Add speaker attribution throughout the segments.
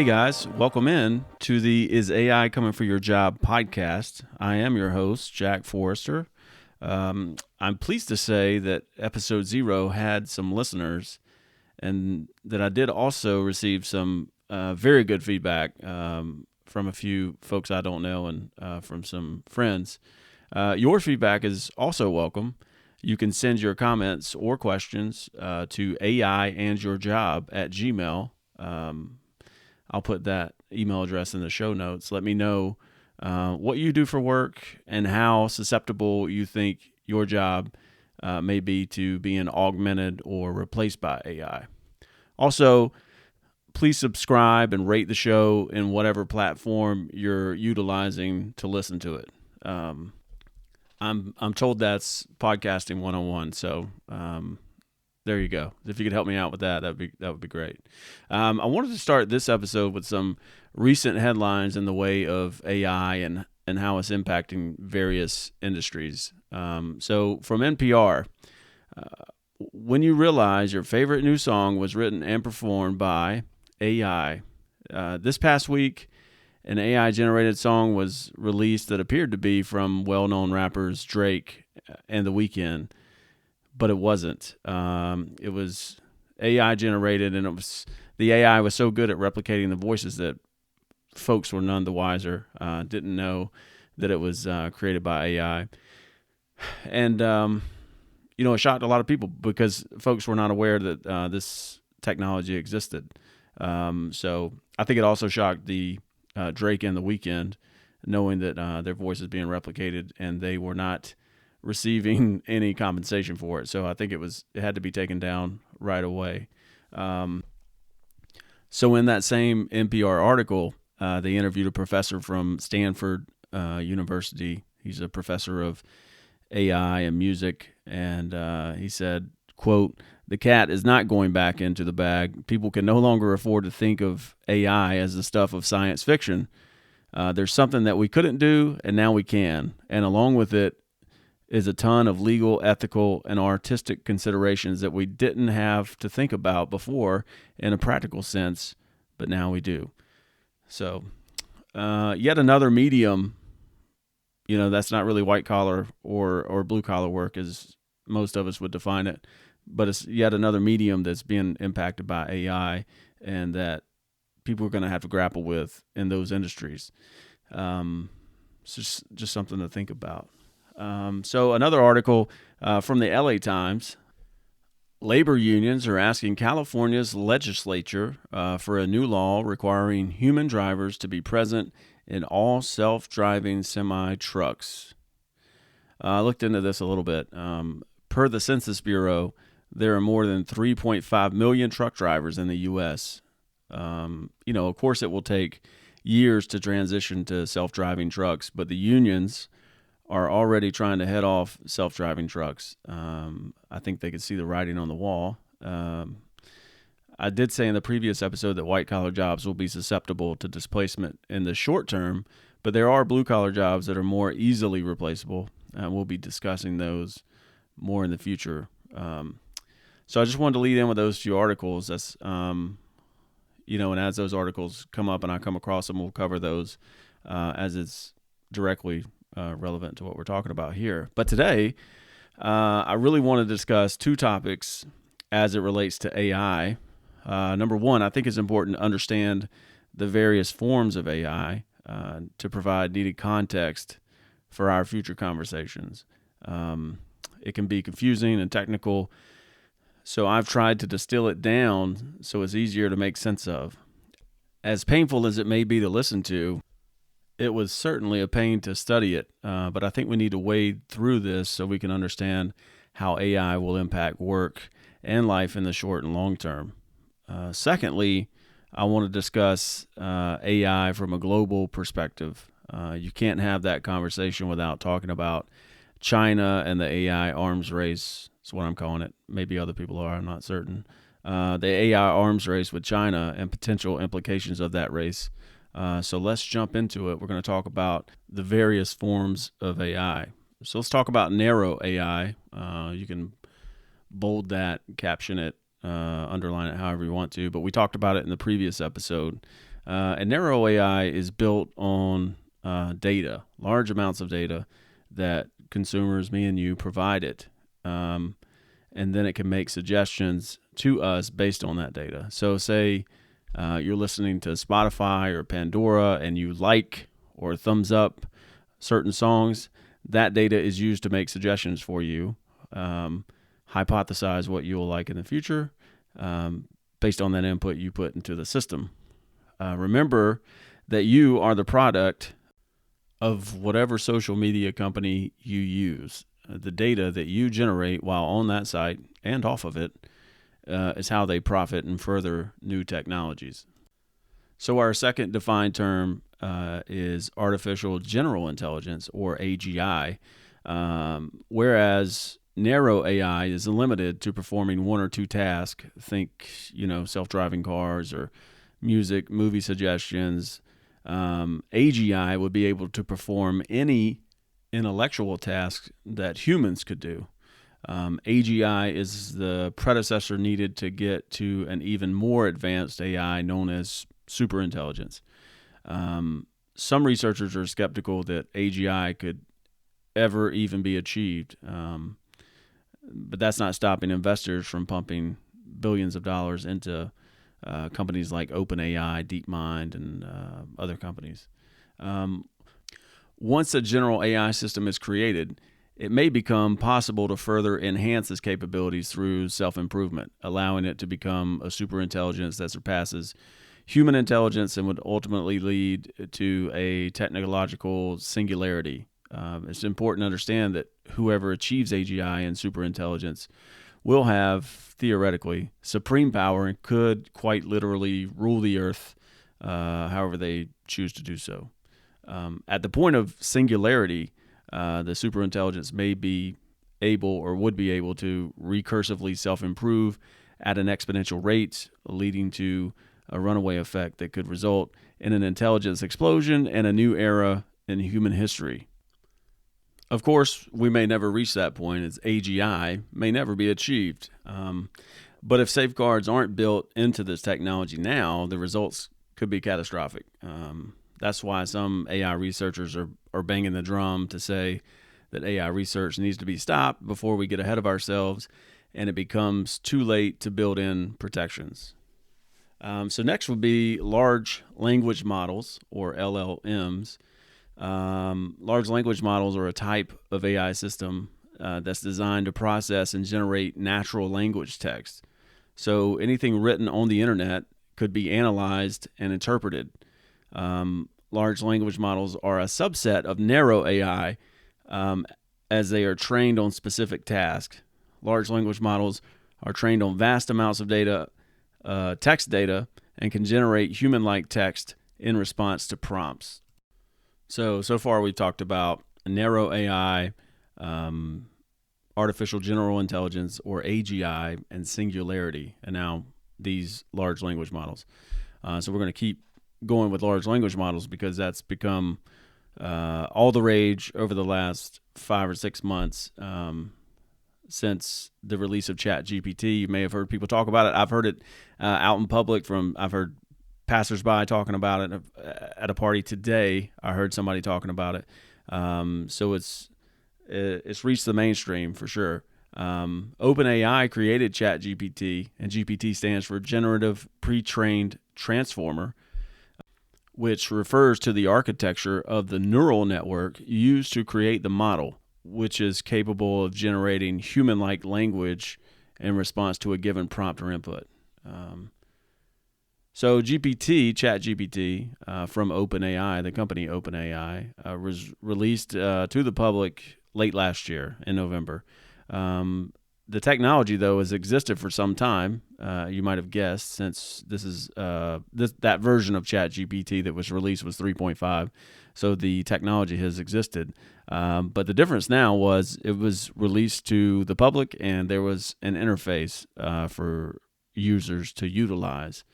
Speaker 1: Hey guys, welcome in to the Is AI Coming for Your Job podcast. I am your host, Jack Forrester. I'm pleased to say that episode 0 had some listeners and that I did also receive some very good feedback from a few folks I don't know and from some friends. Your feedback is also welcome. You can send your comments or questions to aiandyourjob at Gmail. I'll put that email address in the show notes. Let me know what you do for work and how susceptible you think your job may be to being augmented or replaced by AI. Also, please subscribe and rate the show in whatever platform you're utilizing to listen to it. I'm told that's podcasting 101, so there you go. If you could help me out with that would be great. I wanted to start this episode with some recent headlines in the way of AI and how it's impacting various industries. So from NPR, when you realize your favorite new song was written and performed by AI, this past week, an AI-generated song was released that appeared to be from well-known rappers Drake and The Weeknd. But it wasn't. It was AI generated, and the AI was so good at replicating the voices that folks were none the wiser. Didn't know that it was created by AI, and it shocked a lot of people because folks were not aware that this technology existed. So I think it also shocked the Drake and The Weeknd, knowing that their voice is being replicated, and they were not receiving any compensation for it. So I think it had to be taken down right away. So in that same NPR article, they interviewed a professor from Stanford University. He's a professor of AI and music. And he said, quote, "The cat is not going back into the bag. People can no longer afford to think of AI as the stuff of science fiction. There's something that we couldn't do, and now we can. And along with it, is a ton of legal, ethical, and artistic considerations that we didn't have to think about before in a practical sense, but now we do." So, yet another medium, that's not really white collar or blue collar work as most of us would define it, but it's yet another medium that's being impacted by AI and that people are going to have to grapple with in those industries. It's just something to think about. So another article from the LA Times, labor unions are asking California's legislature for a new law requiring human drivers to be present in all self-driving semi-trucks. I looked into this a little bit. Per the Census Bureau, there are more than 3.5 million truck drivers in the U.S. Of course, it will take years to transition to self-driving trucks, but the unions are already trying to head off self-driving trucks. I think they could see the writing on the wall. I did say in the previous episode that white-collar jobs will be susceptible to displacement in the short term, but there are blue-collar jobs that are more easily replaceable, and we'll be discussing those more in the future. So I just wanted to lead in with those few articles. That's, and as those articles come up and I come across them, we'll cover those as it's directly relevant to what we're talking about here. But today, I really want to discuss two topics as it relates to AI. Number one, I think it's important to understand the various forms of AI to provide needed context for our future conversations. It can be confusing and technical, so I've tried to distill it down so it's easier to make sense of. As painful as it may be to listen to, it was certainly a pain to study it, but I think we need to wade through this so we can understand how AI will impact work and life in the short and long term. Secondly, I want to discuss AI from a global perspective. You can't have that conversation without talking about China and the AI arms race. That's what I'm calling it. Maybe other people are, I'm not certain. The AI arms race with China and potential implications of that race. So let's jump into it. We're going to talk about the various forms of AI. So let's talk about narrow AI. You can bold that, caption it, underline it however you want to. But we talked about it in the previous episode. And narrow AI is built on data, large amounts of data that consumers, me and you, provide it. And then it can make suggestions to us based on that data. So, say you're listening to Spotify or Pandora and you like or thumbs up certain songs, that data is used to make suggestions for you, hypothesize what you will like in the future based on that input you put into the system. Remember that you are the product of whatever social media company you use. The data that you generate while on that site and off of it is how they profit and further new technologies. So our second defined term is artificial general intelligence, or AGI, whereas narrow AI is limited to performing one or two tasks. Think, self-driving cars or music, movie suggestions. AGI would be able to perform any intellectual task that humans could do. AGI is the predecessor needed to get to an even more advanced AI known as superintelligence. Some researchers are skeptical that AGI could ever even be achieved, but that's not stopping investors from pumping billions of dollars into companies like OpenAI, DeepMind, and other companies. Once a general AI system is created, it may become possible to further enhance its capabilities through self-improvement, allowing it to become a superintelligence that surpasses human intelligence and would ultimately lead to a technological singularity. It's important to understand that whoever achieves AGI and superintelligence will have, theoretically, supreme power and could quite literally rule the earth however they choose to do so. At the point of singularity, the superintelligence may be able or would be able to recursively self-improve at an exponential rate, leading to a runaway effect that could result in an intelligence explosion and a new era in human history. Of course, we may never reach that point, as AGI may never be achieved. But if safeguards aren't built into this technology now, the results could be catastrophic. That's why some AI researchers are banging the drum to say that AI research needs to be stopped before we get ahead of ourselves and it becomes too late to build in protections. So next would be large language models, or LLMs. Large language models are a type of AI system that's designed to process and generate natural language text. So anything written on the internet could be analyzed and interpreted. Large language models are a subset of narrow AI as they are trained on specific tasks. Large language models are trained on vast amounts of data, text data, and can generate human-like text in response to prompts. So far we've talked about narrow AI, artificial general intelligence, or AGI, and singularity, and now these large language models. So we're going to keep going with large language models because that's become all the rage over the last 5 or 6 months since the release of ChatGPT. You may have heard people talk about it. I've heard it out in public I've heard passersby talking about it at a party today. I heard somebody talking about it. So it's reached the mainstream for sure. OpenAI created ChatGPT, and GPT stands for Generative Pre-trained Transformer, which refers to the architecture of the neural network used to create the model, which is capable of generating human-like language in response to a given prompt or input. So ChatGPT from OpenAI, the company OpenAI, was released to the public late last year in November. The technology, though, has existed for some time. You might have guessed, since this is that version of ChatGPT that was released was 3.5. So the technology has existed. But the difference now was it was released to the public, and there was an interface for users to utilize.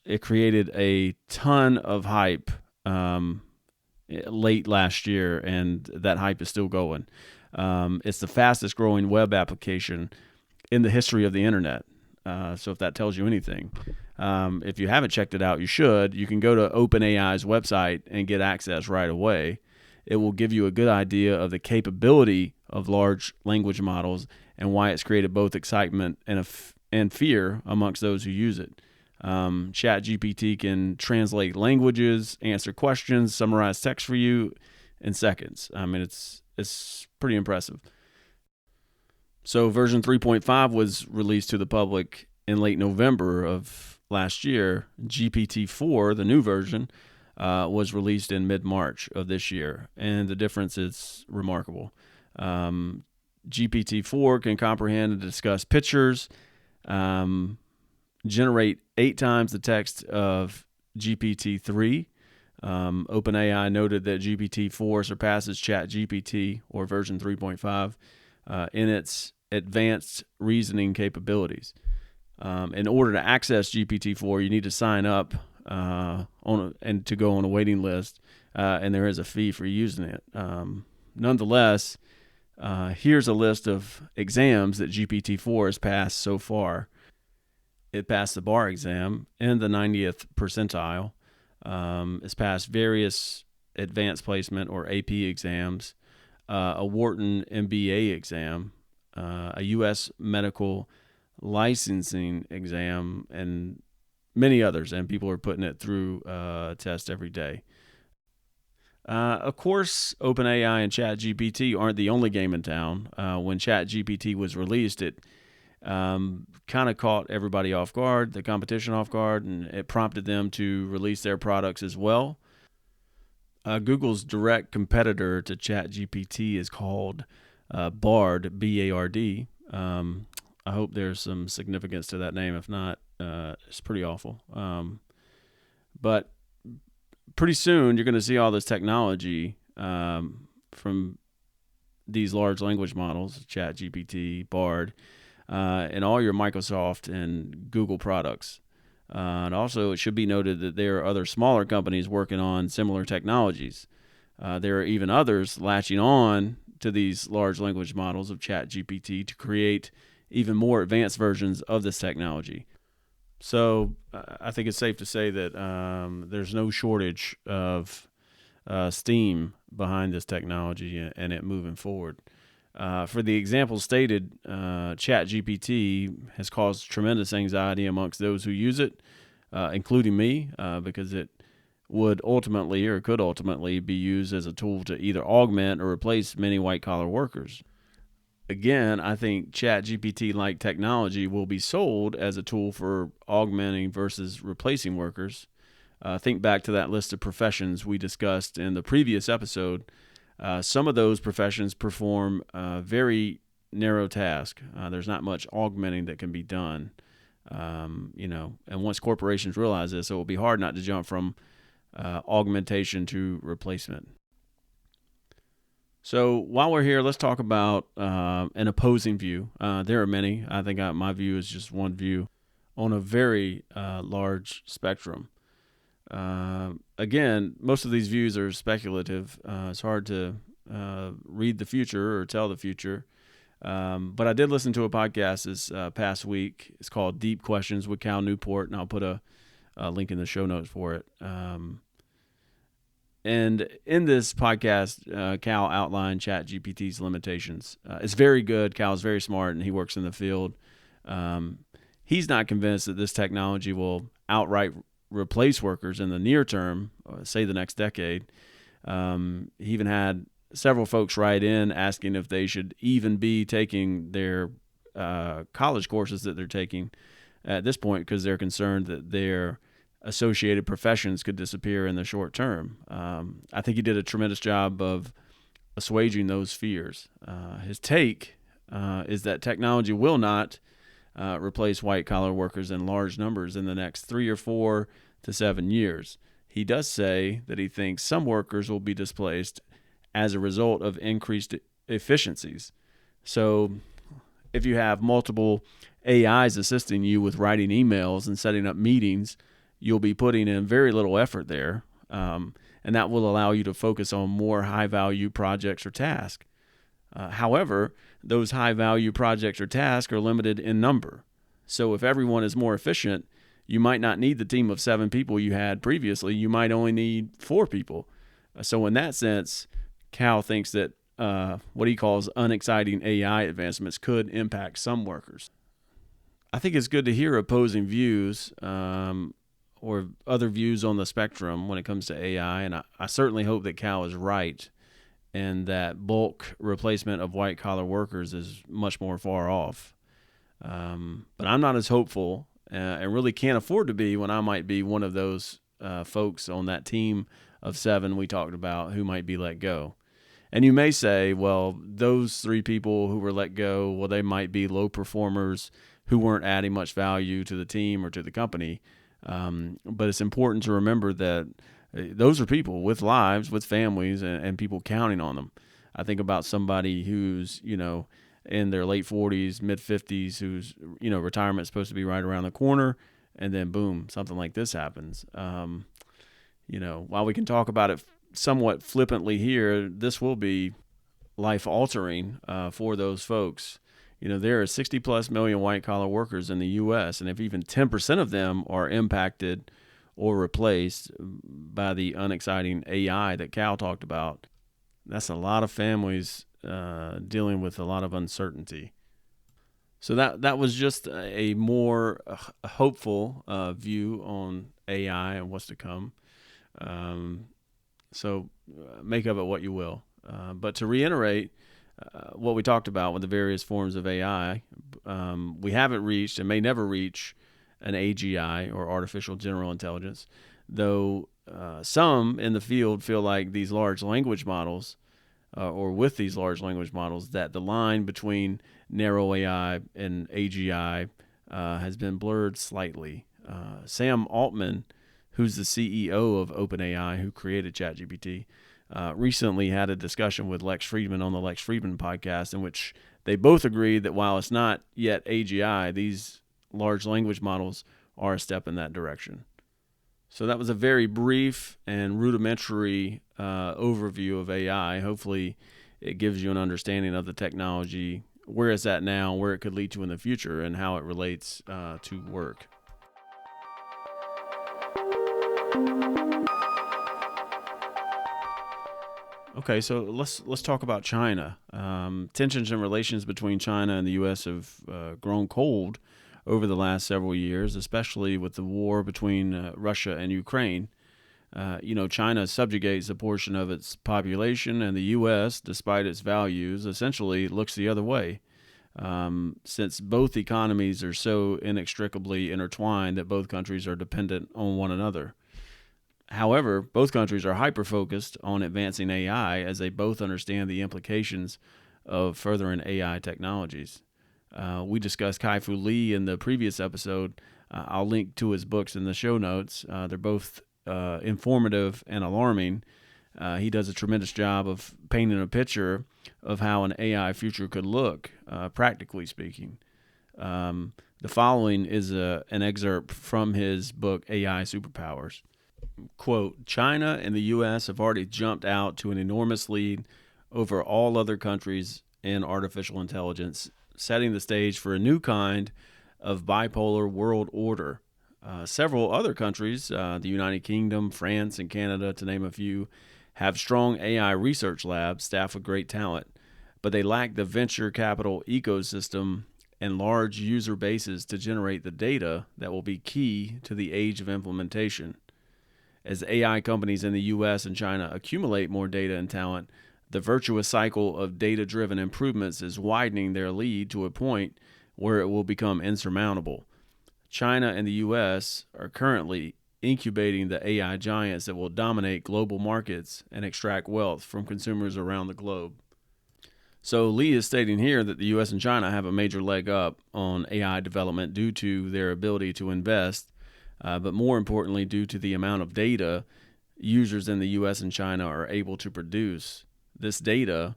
Speaker 1: It created a ton of hype late last year, and that hype is still going. It's the fastest growing web application in the history of the internet. So if that tells you anything, if you haven't checked it out, you should. You can go to OpenAI's website and get access right away. It will give you a good idea of the capability of large language models and why it's created both excitement and fear amongst those who use it. ChatGPT can translate languages, answer questions, summarize text for you in seconds. I mean, it's pretty impressive. So version 3.5 was released to the public in late November of last year. GPT-4, the new version, was released in mid-March of this year, and the difference is remarkable. GPT-4 can comprehend and discuss pictures, generate 8 times the text of GPT-3. OpenAI noted that GPT-4 surpasses ChatGPT, or version 3.5, in its advanced reasoning capabilities. In order to access GPT-4, you need to sign up and to go on a waiting list, and there is a fee for using it. Nonetheless, here's a list of exams that GPT-4 has passed so far. It passed the bar exam in the 90th percentile. It's passed various advanced placement or AP exams, a Wharton MBA exam, a U.S. medical licensing exam, and many others. And people are putting it through a test every day. Of course, OpenAI and ChatGPT aren't the only game in town. When ChatGPT was released, it kind of caught everybody off guard, the competition off guard, and it prompted them to release their products as well. Google's direct competitor to ChatGPT is called Bard, B-A-R-D. I hope there's some significance to that name. If not, it's pretty awful. But pretty soon, you're going to see all this technology from these large language models, ChatGPT, Bard, and all your Microsoft and Google products. And also, it should be noted that there are other smaller companies working on similar technologies. There are even others latching on to these large language models of ChatGPT to create even more advanced versions of this technology. So I think it's safe to say that there's no shortage of steam behind this technology and it moving forward. For the example stated, ChatGPT has caused tremendous anxiety amongst those who use it, including me, because it would ultimately or could ultimately be used as a tool to either augment or replace many white-collar workers. Again, I think ChatGPT-like technology will be sold as a tool for augmenting versus replacing workers. Think back to that list of professions we discussed in the previous episode. Some of those professions perform very narrow tasks. There's not much augmenting that can be done. And once corporations realize this, it will be hard not to jump from augmentation to replacement. So while we're here, let's talk about an opposing view. There are many. I think my view is just one view on a very large spectrum. Again, most of these views are speculative. It's hard to read the future or tell the future. But I did listen to a podcast this past week. It's called Deep Questions with Cal Newport, and I'll put a link in the show notes for it. And in this podcast, Cal outlined ChatGPT's limitations. It's very good. Cal is very smart, and he works in the field. He's not convinced that this technology will outright replace workers in the near term, say the next decade. He even had several folks write in asking if they should even be taking their college courses that they're taking at this point because they're concerned that their associated professions could disappear in the short term. I think he did a tremendous job of assuaging those fears. His take is that technology will not replace white-collar workers in large numbers in the next 3 or 4 to 7 years. He does say that he thinks some workers will be displaced as a result of increased efficiencies. So if you have multiple AIs assisting you with writing emails and setting up meetings, you'll be putting in very little effort there, and that will allow you to focus on more high-value projects or tasks. However, those high-value projects or tasks are limited in number. So if everyone is more efficient, you might not need the team of 7 people you had previously. You might only need 4 people. So in that sense, Cal thinks that what he calls unexciting AI advancements could impact some workers. I think it's good to hear opposing views or other views on the spectrum when it comes to AI, and I certainly hope that Cal is right and that bulk replacement of white-collar workers is much more far off. But I'm not as hopeful and really can't afford to be when I might be one of those folks on that team of 7 we talked about who might be let go. And you may say, well, those 3 people who were let go, well, they might be low performers who weren't adding much value to the team or to the company. But it's important to remember that those are people with lives, with families, and people counting on them. I think about somebody who's, in their late 40s, mid 50s, whose, retirement's supposed to be right around the corner, and then boom, something like this happens. While we can talk about it somewhat flippantly here, this will be life altering for those folks. There are 60 plus million white collar workers in the U.S., and if even 10% of them are impacted or replaced by the unexciting AI that Cal talked about, that's a lot of families dealing with a lot of uncertainty. So that was just a more hopeful view on AI and what's to come. So make of it what you will. But to reiterate what we talked about with the various forms of AI, we haven't reached and may never reach an AGI or artificial general intelligence, though some in the field feel like these large language models or with these large language models that the line between narrow AI and AGI has been blurred slightly. Sam Altman, who's the CEO of OpenAI, who created ChatGPT, recently had a discussion with Lex Friedman on the Lex Friedman podcast, in which they both agreed that while it's not yet AGI, these large language models are a step in that direction. So that was a very brief and rudimentary overview of AI. Hopefully it gives you an understanding of the technology, where it's at now, where it could lead to in the future, and how it relates to work. Okay, so let's talk about China. Tensions and relations between China and the U.S. have grown cold over the last several years, especially with the war between Russia and Ukraine. China subjugates a portion of its population, and the U.S., despite its values, essentially looks the other way, since both economies are so inextricably intertwined that both countries are dependent on one another. However, both countries are hyper-focused on advancing AI as they both understand the implications of furthering AI technologies. We discussed Kai-Fu Lee in the previous episode. I'll link to his books in the show notes. They're both informative and alarming. He does a tremendous job of painting a picture of how an AI future could look, practically speaking. The following is an excerpt from his book, AI Superpowers. Quote, China and the U.S. have already jumped out to an enormous lead over all other countries in artificial intelligence, setting the stage for a new kind of bipolar world order. Several other countries, the United Kingdom, France, and Canada, to name a few, have strong AI research labs staffed with great talent, but they lack the venture capital ecosystem and large user bases to generate the data that will be key to the age of implementation. As AI companies in the U.S. and China accumulate more data and talent, the virtuous cycle of data-driven improvements is widening their lead to a point where it will become insurmountable. China and the U.S. are currently incubating the AI giants that will dominate global markets and extract wealth from consumers around the globe. So Lee is stating here that the U.S. and China have a major leg up on AI development due to their ability to invest, but more importantly, due to the amount of data users in the U.S. and China are able to produce. This data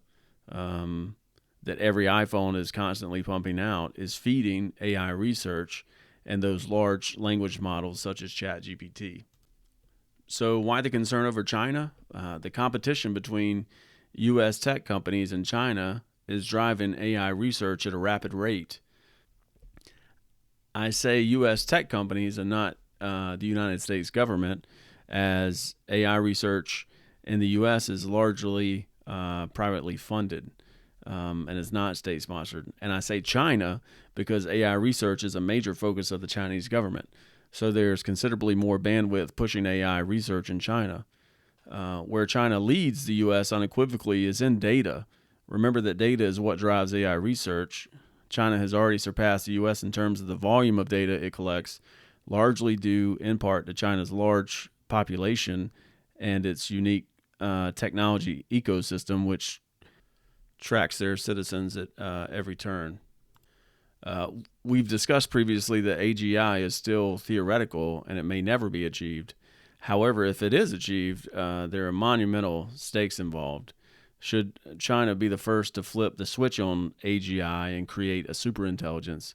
Speaker 1: that every iPhone is constantly pumping out is feeding AI research and those large language models such as ChatGPT. So why the concern over China? The competition between U.S. tech companies and China is driving AI research at a rapid rate. I say U.S. tech companies and not the United States government, as AI research in the U.S. is largely privately funded and is not state sponsored. And I say China because AI research is a major focus of the Chinese government. So there's considerably more bandwidth pushing AI research in China. Where China leads the U.S. unequivocally is in data. Remember that data is what drives AI research. China has already surpassed the U.S. in terms of the volume of data it collects, largely due in part to China's large population and its unique technology ecosystem, which tracks their citizens at every turn. We've discussed previously that AGI is still theoretical and it may never be achieved. However, if it is achieved, there are monumental stakes involved. Should China be the first to flip the switch on AGI and create a superintelligence,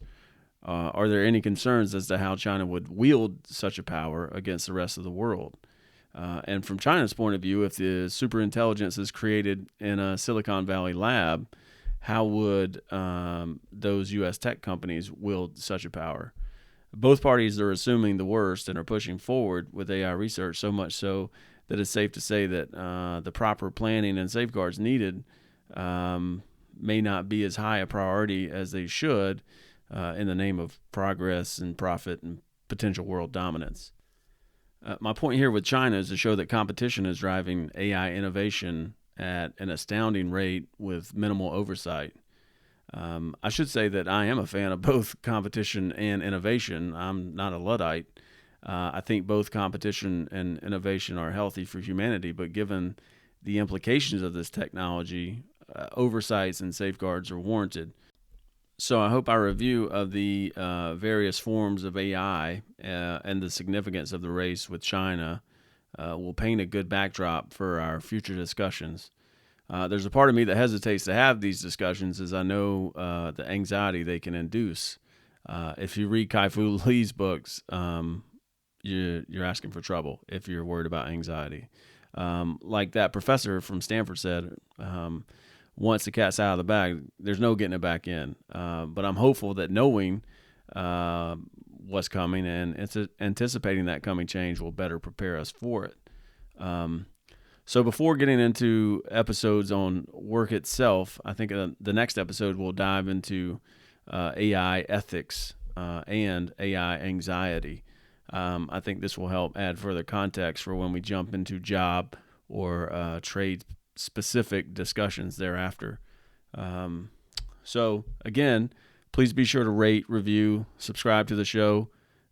Speaker 1: are there any concerns as to how China would wield such a power against the rest of the world? And from China's point of view, if the superintelligence is created in a Silicon Valley lab, how would those U.S. tech companies wield such a power? Both parties are assuming the worst and are pushing forward with AI research, so much so that it's safe to say that the proper planning and safeguards needed may not be as high a priority as they should in the name of progress and profit and potential world dominance. My point here with China is to show that competition is driving AI innovation at an astounding rate with minimal oversight. I should say that I am a fan of both competition and innovation. I'm not a Luddite. I think both competition and innovation are healthy for humanity, but given the implications of this technology, oversights and safeguards are warranted. So I hope our review of the various forms of AI and the significance of the race with China will paint a good backdrop for our future discussions. There's a part of me that hesitates to have these discussions as I know the anxiety they can induce. If you read Kai-Fu Lee's books, you're asking for trouble if you're worried about anxiety. Like that professor from Stanford said, once the cat's out of the bag, there's no getting it back in. But I'm hopeful that knowing what's coming and anticipating that coming change will better prepare us for it. So before getting into episodes on work itself, I think the next episode will dive into AI ethics and AI anxiety. I think this will help add further context for when we jump into job or trade-specific discussions thereafter. So again, please be sure to rate, review, subscribe to the show.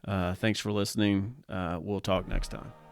Speaker 1: Thanks for listening. We'll talk next time.